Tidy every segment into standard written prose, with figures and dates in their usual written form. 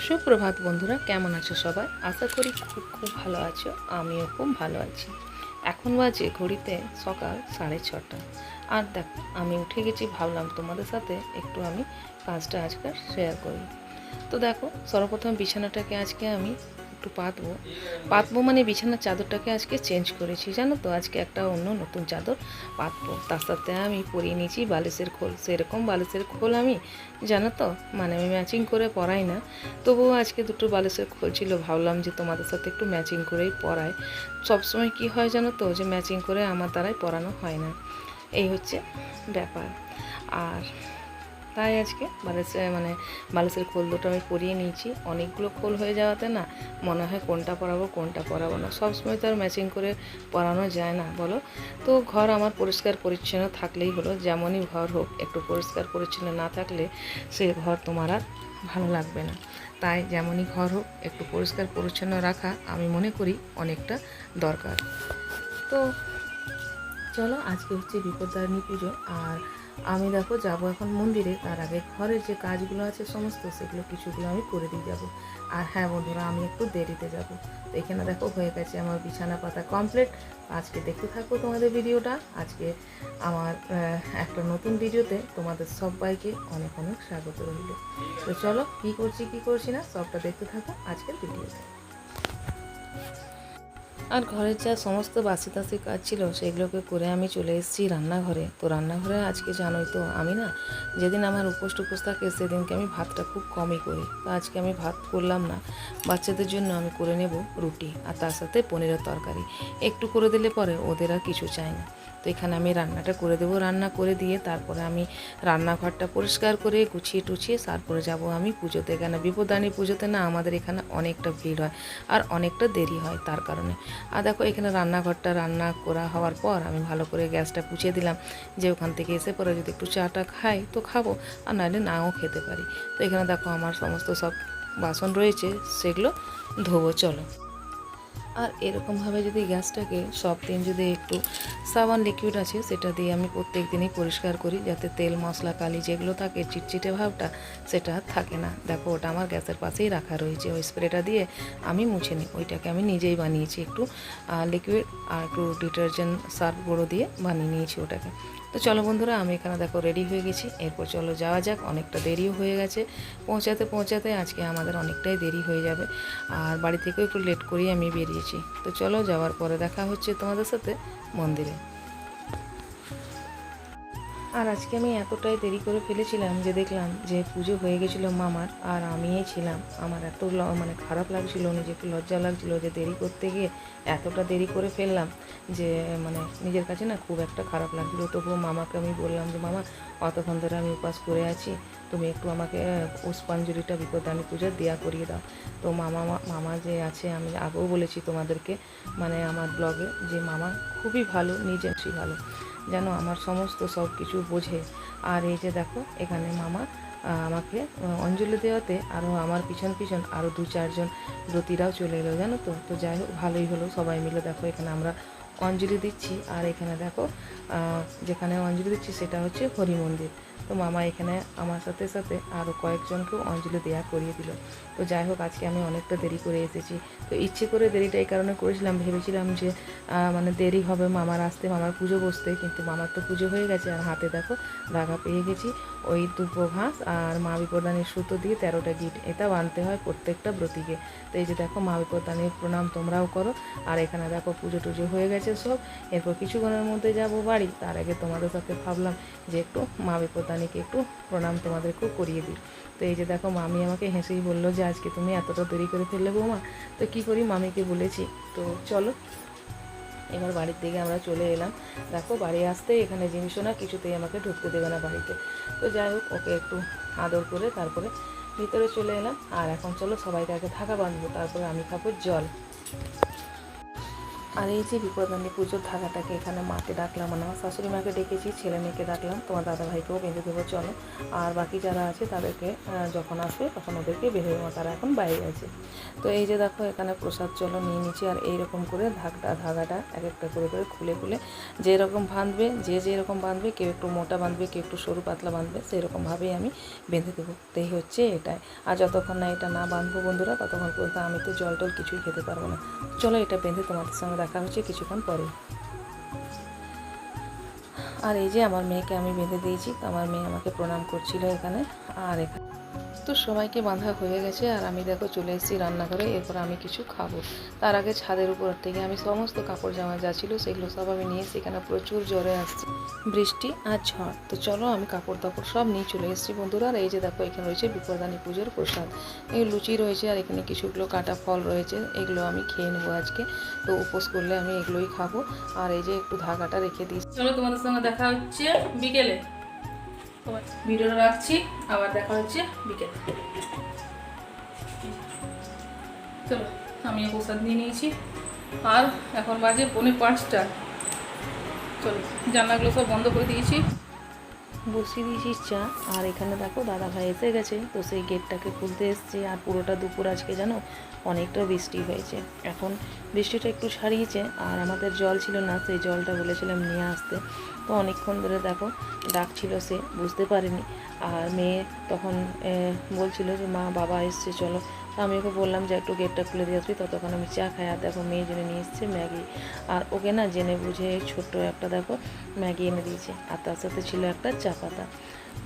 সুপ্রভাত বন্ধুরা, কেমন আছো সবাই? আশা করি খুব খুব ভালো আছো। আমিও খুব ভালো আছি। এখন বাজে ঘড়িতে সকাল 6:30। আর দেখো, আমি উঠে গেছি, ভাবলাম তোমাদের সাথে একটু আমি কাজটা আজকাল শেয়ার করি। তো দেখো, সর্বপ্রথম বিছানাটাকে আজকে আমি একটু পাতবো মানে বিছানার চাদরটাকে আজকে চেঞ্জ করেছি, জানো তো। আজকে একটা অন্য নতুন চাদর পাতবো। তার সাথে আমি পরিয়ে নিয়েছি বালিশের খোল। সেরকম বালিশের খোল আমি, জানো তো, মানে আমি ম্যাচিং করে পরাই না, তবুও আজকে দুটো বালিশের খোল ছিল। ভাবলাম যে তোমাদের সাথে একটু ম্যাচিং করেই পরাই। সবসময় কি হয় জানো তো, যে ম্যাচিং করে আমার দ্বারাই পরানো হয় না। এই হচ্ছে ব্যাপার। আর তাই আজকে বালিশের খোল দুটো আমি পরিয়ে নিয়েছি। অনেকগুলো খোল হয়ে যাওয়াতে না মনে হয় কোনটা পরাবো না। সবসময় তো আর ম্যাচিং করে পরানো যায় না, বলো। তো ঘর আমার পরিষ্কার পরিচ্ছন্ন থাকলেই হলো। যেমনই ঘর হোক, একটু পরিষ্কার পরিচ্ছন্ন না থাকলে সে ঘর তোমার আর ভালো লাগবে না। তাই যেমনই ঘর হোক, একটু পরিষ্কার পরিচ্ছন্ন রাখা আমি মনে করি অনেকটা দরকার। তো চলো, আজকে হচ্ছে বিপত্তারিণী পুজো। আর আমি দেখো যাবো এখন মন্দিরে। তার আগে ঘরের যে কাজগুলো আছে সমস্ত, সেগুলো কিছুগুলো আমি করে দিয়ে যাব। আর হ্যাঁ বন্ধুরা, আমি একটু দেরিতে যাব। তো এখানে দেখো হয়ে গেছে আমার বিছানা পাতা কমপ্লিট। আজকে দেখতে থাকবো তোমাদের ভিডিওটা। আজকে আমার একটা নতুন ভিডিওতে তোমাদের সবাইকে অনেক অনেক স্বাগত রইল। তো চলো, কী করছি না সবটা দেখতে থাকো আজকের ভিডিওতে। আর ঘরের যা সমস্ত বাসি তাসি কাজ ছিল সেগুলোকে করে আমি চলে এসেছি রান্নাঘরে। তো রান্নাঘরে আজকে জানোই তো, আমি না যেদিন আমার উপোস টুপোস থাকে সেদিনকে আমি ভাতটা খুব কমই করি। তো আজকে আমি ভাত করলাম না। বাচ্চাদের জন্য আমি করে নেব রুটি, আর তার সাথে পনিরের তরকারি। একটু করে দিলে পরে ওদের আর কিছু চাই না। তো এখানে আমি রান্নাটা করে দেবো। রান্না করে দিয়ে তারপরে আমি রান্নাঘরটা পরিষ্কার করে গুছিয়ে টুছিয়ে তারপরে যাব আমি পুজোতে। কেন বিপদানি পুজোতে না আমাদের এখানে অনেকটা ভিড় হয় আর অনেকটা দেরি হয় তার কারণে। আর দেখো, এখানে রান্নাঘরটা রান্না করা হওয়ার পর আমি ভালো করে গ্যাসটা পুছিয়ে দিলাম, যে ওখান থেকে এসে পরে যদি একটু চাটা খাই তো খাবো, আর নাহলে নাও খেতে পারি। তো এখানে দেখো আমার সমস্ত সব বাসন রয়েছে, সেগুলো ধোবো। চলো। আর এরকমভাবে যদি গ্যাসটাকে সব দিন যদি একটু সাবান লিকুইড আছে সেটা দিয়ে আমি প্রত্যেক দিনই পরিষ্কার করি, যাতে তেল মশলা কালি যেগুলো থাকে চিটচিটে ভাবটা সেটা আর থাকে না। দেখো, ওটা আমার গ্যাসের পাশেই রাখা রয়েছে। ওই স্প্রেটা দিয়ে আমি মুছে নিই। ওইটাকে আমি নিজেই বানিয়েছি, একটু লিকুইড আর একটু ডিটারজেন্ট সার্ফ গুঁড়ো দিয়ে বানিয়ে নিয়েছি ওটাকে। তো চলো বন্ধুরা, আমি এখানে দেখো রেডি হয়ে গেছি। এরপর চলো যাওয়া যাক। অনেকটা দেরিও হয়ে গেছে, পৌঁছাতে আজকে আমাদের অনেকটাই দেরি হয়ে যাবে। আর বাড়ি থেকেও একটু লেট করেই আমি বেরিয়েছি। তো চলো, যাওয়ার পরে দেখা হচ্ছে তোমাদের সাথে মন্দিরে। আর আজকে আমি এতটাই দেরি করে ফেলেছিলাম যে দেখলাম যে পুজো হয়ে গেছিলো মামার, আর আমিই ছিলাম। আমার এত খারাপ লাগছিল, নিজেকে লজ্জা লাগছিল যে দেরি করতে গিয়ে এতটা দেরি করে ফেললাম, যে নিজের কাছে না খুব একটা খারাপ লাগছিলো। তবুও মামাকে আমি বললাম যে মামা, অতক্ষণ ধরে আমি উপাস করে আছি, তুমি একটু আমাকে পুষ্পাঞ্জলিটা বিপদানী পুজোর দেয়া করিয়ে দাও। তো মামা যে আছে, আমি আগেও বলেছি তোমাদেরকে আমার ব্লগে, যে মামা খুবই ভালো, নিজেই ভালো, যেন আমার সমস্ত সব কিছু বোঝে। আর এই যে দেখো, এখানে মামা আমাকে অঞ্জলি দেওয়াতে আরও আমার পিছন আরও 2-4 জন ব্রতীরাও চলে এলো, জানো তো। তো যাই হোক, ভালোই হলো, সবাই মিলে দেখো এখানে আমরা অঞ্জলি দিচ্ছি। আর এখানে দেখো, যেখানে অঞ্জলি দিচ্ছি সেটা হচ্ছে হরি মন্দির। তো মামা এখানে আমার সাথে সাথে আরও কয়েকজনকেও অঞ্জলি দেয়া করিয়ে দিল। তো যাই হোক, আজকে আমি অনেকটা দেরি করে এসেছি। তো ইচ্ছে করে দেরিটা এই কারণে করেছিলাম, ভেবেছিলাম যে দেরি হবে মামার আসতে, মামার পুজো বসতে, কিন্তু মামার তো পুজো হয়ে গেছে। আর হাতে দেখো ধাগা পেয়ে গেছি, ওই দুব্বো ঘাস আর মা বিপদানির সুতো দিয়ে 13টা গিট, এটা বানতে হয় প্রত্যেকটা ব্রতীকে। তো এই যে দেখো, মা বিপদানির প্রণাম তোমরাও করো। আর এখানে দেখো পুজো টুজো হয়ে গেছে সব। এরপর কিছুক্ষণের মধ্যে যাব বাড়ি। তার আগে তোমাদের সাথে ভাবলাম যে একটু মা বিপদানিকে একটু প্রণাম তোমাদেরকেও করিয়ে দিই। তো এই যে দেখো, মামি আমাকে হেসেই বললো যে আজকে তুমি এতটা দেরি করে ফেললে বৌমা। তো কী করি, মামিকে বলেছি। তো চলো, এবার বাড়ির দিকে আমরা চলে এলাম। দেখো, বাড়ি আসতে এখানে জিনিসও না কিছুতেই আমাকে ঢুকতে দেবে না বাড়িতে। তো যাই হোক, ওকে একটু আদর করে তারপরে ভিতরে চলে এলাম। আর এখন চলো সবাইকে আগে থাকা বাঁধবো, তারপরে আমি খাবো জল। আর এই যে বিপদান্নী পুজোর ধাগাটাকে এখানে মাকে ডাকলাম, মানে আমার শাশুড়ি মাকে ডেকেছি, ছেলে মেয়েকে ডাকলাম, তোমার দাদাভাইকেও বেঁধে দেবো চলো। আর বাকি যারা আছে তাদেরকে যখন আসবে তখন ওদেরকে বেঁধে দেবো, তারা এখন বাইরে আছে। তো এই যে দেখো এখানে প্রসাদ চলো নিয়ে নিচ্ছি। আর এইরকম করে ধাগাটা এক একটা করে খুলে খুলে যেরকম বাঁধবে, যে যেরকম বাঁধবে, কেউ একটু মোটা বাঁধবে, কেউ একটু সরু পাতলা বাঁধবে, সেরকমভাবেই আমি বেঁধে দেবো। তাই হচ্ছে এটাই। আর যতক্ষণ না এটা না বাঁধবো বন্ধুরা ততক্ষণ পর্যন্ত আমি তো জল টল কিছুই খেতে পারবো না। চলো এটা বেঁধে তোমাদের সঙ্গে দেখা হচ্ছে কিছুক্ষণ পরে। আর এই যে আমার মেয়েকে আমি বেঁধে দিয়েছি, তো আমার মেয়ে আমাকে প্রণাম করছিল এখানে। আর এখানে তো সবাইকে বাঁধা হয়ে গেছে, আর আমি দেখো চলে এসেছি রান্নাঘরে। এরপর আমি কিছু খাবো। তার আগে ছাদের উপর থেকে আমি সমস্ত কাপড় জামা যা ছিল সেগুলো সব আমি নিয়ে এসেছি। এখানে প্রচুর জ্বরে আসছে, বৃষ্টি আর ঝড়। তো চলো আমি কাপড় তাপড় সব নিয়ে চলে এসেছি বন্ধুরা। আর এই যে দেখো এখানে রয়েছে বিপদানী পুজোর প্রসাদ, এই লুচি রয়েছে, আর এখানে কিছুগুলো কাটা ফল রয়েছে, এগুলো আমি খেয়ে নেবো আজকে। তো উপোস করলে আমি এগুলোই খাবো। আর এই যে একটু ধাগাটা রেখে দিচ্ছি। চলো তোমাদের সঙ্গে দেখা হচ্ছে বিকেলে। ভিডিওটা রাখছি, আবার দেখা হচ্ছে বিকেলে। চলো আমি প্রসাদ নিয়ে নিয়েছি, আর এখন বাজে 4:45। চলো জানলাগুলো সব বন্ধ করে দিয়েছি, বসিয়ে দিয়েছি চা। আর এখানে দেখো দাদা ভাই এসে গেছে, তো সেই গেটটাকে খুলতে এসছে। আর পুরোটা দুপুর আজকে জানো অনেকটা বৃষ্টি হয়েছে, এখন বৃষ্টিটা একটু ছাড়িয়েছে। আর আমাদের জল ছিল না, সেই জলটা বলেছিলাম নিয়ে আসতে, তো অনেকক্ষণ ধরে দেখো ডাকছিল, সে বুঝতে পারেনি। আর মেয়ে তখন বলছিল যে মা বাবা এসছে চলো, তো আমি ওকে বললাম যে একটু গেটটা খুলে দিয়ে আসবি, ততক্ষণ আমি চা খাই। আর দেখো মেয়ে জেনে নিয়ে এসছে ম্যাগি, আর ওকে না জেনে বুঝে ছোট্ট একটা দেখো ম্যাগি এনে দিয়েছে, আর তার সাথে ছিল একটা চা পাতা।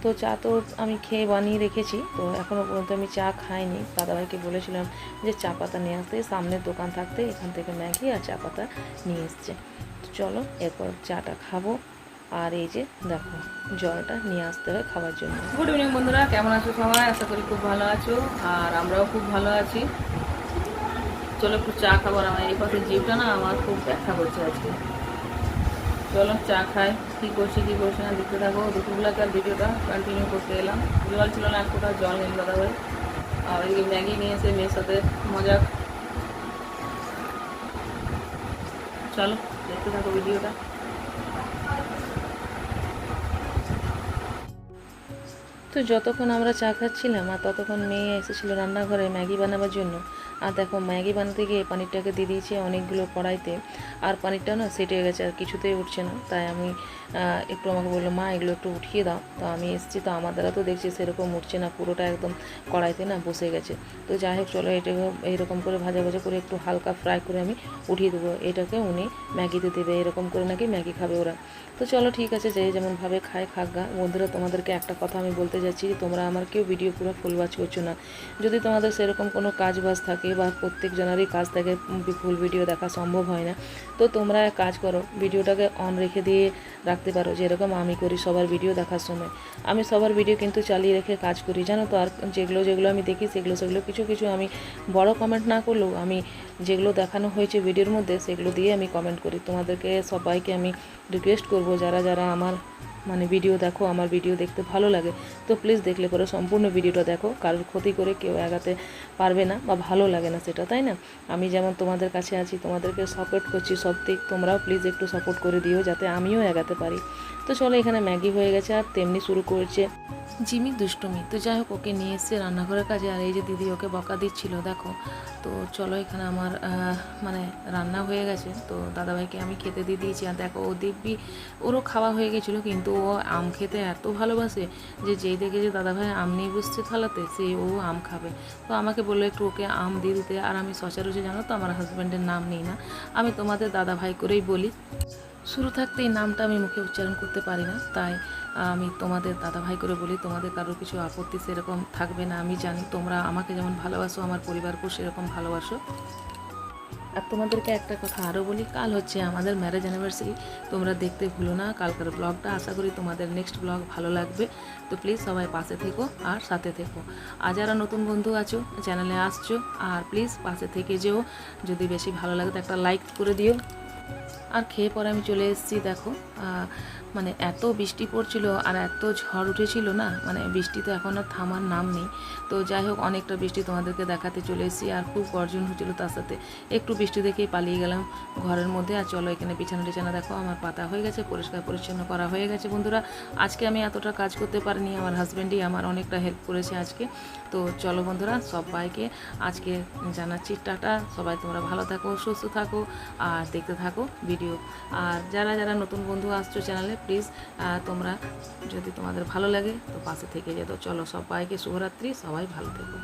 তো চা তো আমি খেয়ে বানিয়ে রেখেছি, তো এখনও পর্যন্ত আমি চা খাইনি। দাদাভাইকে বলেছিলাম যে চা পাতা নিয়ে আসতে, সামনের দোকান থাকতে এখান থেকে ম্যাগি আর চা পাতা নিয়ে এসছে। তো চলো এরপর চাটা খাবো। আর এই যে দেখো জলটা নিয়ে আসতে হয় খাওয়ার জন্য। গুড ইভিনিং বন্ধুরা, কেমন আছো সবাই? আশা করি খুব ভালো আছো, আর আমরাও খুব ভালো আছি। চলো একটু চা খাবো। আমার এই পাশে জিভটা না আমার খুব ব্যথা করছে আজকে। চলো চা খাই, কী করছি না দেখতে থাকো। দুপুরবেলাকার ভিডিওটা কন্টিনিউ করতে এলাম। জল ছিল না, এক ফোঁটা জল নেই দাদা ভাই। আর এদিকে ম্যাগি নিয়ে এসে মেয়ের সাথে মজা। চলো দেখতে থাকো ভিডিওটা। তো যতক্ষণ আমরা চা খাচ্ছিলাম আর ততক্ষণ মেয়ে এসেছিলো রান্নাঘরে ম্যাগি বানাবার জন্য। আর দেখো ম্যাগি বানাতে গিয়ে পানিরটাকে দিয়ে দিয়েছি অনেকগুলো কড়াইতে, আর পানিরটা না সেটে গেছে, আর কিছুতেই উঠছে না। তাই আমি একটু আমাকে বললো মা এগুলো একটু উঠিয়ে দাও। তো আমি এসেছি, তো আমার দ্বারা তো দেখছি সেরকম উঠছে না, পুরোটা একদম কড়াইতে না বসে গেছে। তো যাই হোক চলো এটাকে এইরকম করে ভাজা ভাজা করে একটু হালকা ফ্রাই করে আমি উঠিয়ে দেবো। এটাকে উনি ম্যাগিতে দেবে, এরকম করে নাকি ম্যাগি খাবে ওরা। তো চলো ঠিক আছে, যে যেমনভাবে খায় খাগা। বন্ধুরা তোমাদেরকে একটা কথা আমি বলতে যাচ্ছি, তোমরা আমার কেউ ভিডিও পুরো ফুল ওয়াচ করছো না। যদি তোমাদের সেরকম কোনো কাজ বাজ থাকে বা প্রত্যেক জনেরই কাজ থাকে, ফুল ভিডিও দেখা সম্ভব হয় না, তো তোমরা এক কাজ করো, ভিডিওটাকে অন রেখে দিয়ে রাখতে পারো, যেরকম আমি করি সবার ভিডিও দেখার সময়। আমি সবার ভিডিও কিন্তু চালিয়ে রেখে কাজ করি জানো তো। আর যেগুলো আমি দেখি সেগুলো কিছু কিছু আমি বড় কমেন্ট না করলেও আমি যেগুলো দেখানো হয়েছে ভিডিওর মধ্যে সেগুলো দিয়ে আমি কমেন্ট করি। তোমাদেরকে সবাইকে আমি রিকোয়েস্ট করব, যারা যারা আমার মানে ভিডিও দেখো, আমার ভিডিও দেখতে ভালো লাগে, তো প্লিজ দেখলে পরে সম্পূর্ণ ভিডিওটা দেখো। কারোর ক্ষতি করে কেউ এগাতে পারবে না বা ভালো লাগে না সেটা, তাই না? আমি যেমন তোমাদের কাছে আছি, তোমাদেরকে সাপোর্ট করছি সব দিক, তোমরাও প্লিজ একটু সাপোর্ট করে দিও যাতে আমিও এগাতে পারি। তো চলো এখানে ম্যাগি হয়ে গেছে, আর তেমনি শুরু করেছে জিমি দুষ্টুমি। তো যাই হোক ওকে নিয়ে এসছে রান্নাঘরের কাজে, আর এই যে দিদি ওকে বকা দিচ্ছিল দেখো। তো চলো এখানে আমার মানে রান্না হয়ে গেছে, তো দাদাভাইকে আমি খেতে দিয়ে দিয়েছি। আর দেখো ও দিব্যি ওরও খাওয়া হয়ে গেছিলো, কিন্তু ও আম খেতে এত ভালোবাসে যে যেই দেখে যে দাদাভাই আম নিয়ে বসছে থালাতে, সেই ও আম খাবে। তো আমাকে বললো একটু ওকে আম দিয়ে দিতে। আর আমি সচরাচর জানো তো আমার হাজব্যান্ডের নাম নিই না, আমি তোমাদের দাদাভাই করেই বলি। শুরু থাকতেই নামটা আমি মুখে উচ্চারণ করতে পারি না, তাই আমি তোমাদের দাদাভাই করে বলি। তোমাদের কারোর কিছু আপত্তি সেরকম থাকবে না, আমি জানি তোমরা আমাকে যেমন ভালোবাসো আমার পরিবারকেও সেরকম ভালোবাসো। আর তোমাদেরকে একটা কথা আরও বলি, কাল হচ্ছে আমাদের ম্যারেজ অ্যানিভার্সারি, তোমরা দেখতে ভুলো না কালকার ব্লগটা। আশা করি তোমাদের নেক্সট ব্লগ ভালো লাগবে, তো প্লিজ সবাই পাশে থেকো আর সাথে থেকো। আর যারা নতুন বন্ধু আছো চ্যানেলে আসছো, আর প্লিজ পাশে থেকে যেও। যদি বেশি ভালো লাগে তো একটা লাইক করে দিও। আর খেয়ে পরে আমি চলে এসেছি দেখো মানে এত বৃষ্টি পড়ছিল আর এত ঝড় উঠেছিল না, মানে বৃষ্টি তো এখন আর থামার নাম নেই। তো যাই হোক, অনেকটা বৃষ্টি তোমাদেরকে দেখাতে চলে এসেছি, আর খুব গর্জন হচ্ছিল, তার সাথে একটু বৃষ্টি দেখেই পালিয়ে গেলাম ঘরের মধ্যে। আর চলো, এখানে বিছানা টিছানা দেখো আমার পাতা হয়ে গেছে, পরিষ্কার পরিচ্ছন্ন করা হয়ে গেছে। বন্ধুরা, আজকে আমি এতটা কাজ করতে পারিনি, আমার হাজব্যান্ডই আমার অনেকটা হেল্প করেছে আজকে। তো চলো বন্ধুরা, সবাইকে আজকে জানাচ্ছি টাটা। সবাই তোমরা ভালো থাকো, সুস্থ থাকো, আর দেখতে থাকো ভিডিও। আর যারা যারা নতুন বন্ধু আসছো চ্যানেলে, প্লিজ তোমরা যদি তোমাদের ভালো লাগে তো পাশে থেকে যেত। চলো, সবাইকে শুভরাত্রি, সবাই ভালো থেকো।